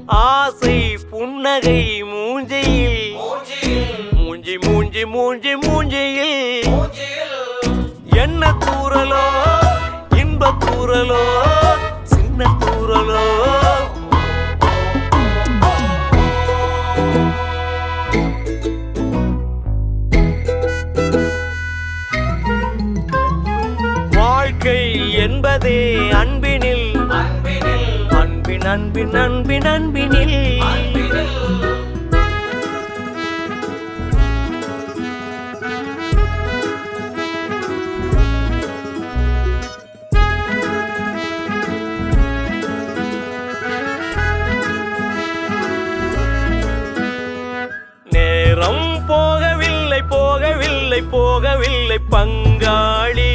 ஆசை புன்னகை மூஞ்சியில் மூஞ்சி மூஞ்சி மூஞ்சி மூஞ்சியில் என்ன தூரலோ இன்ப தூரலோ சின்ன தூரலோ வாழ்க்கை என்பதே அன்பினில் அன்பின் அன்பின் அன்பின் அன்பினில் நேரம் போகவில்லை போகவில்லை போகவில்லை பங்காளி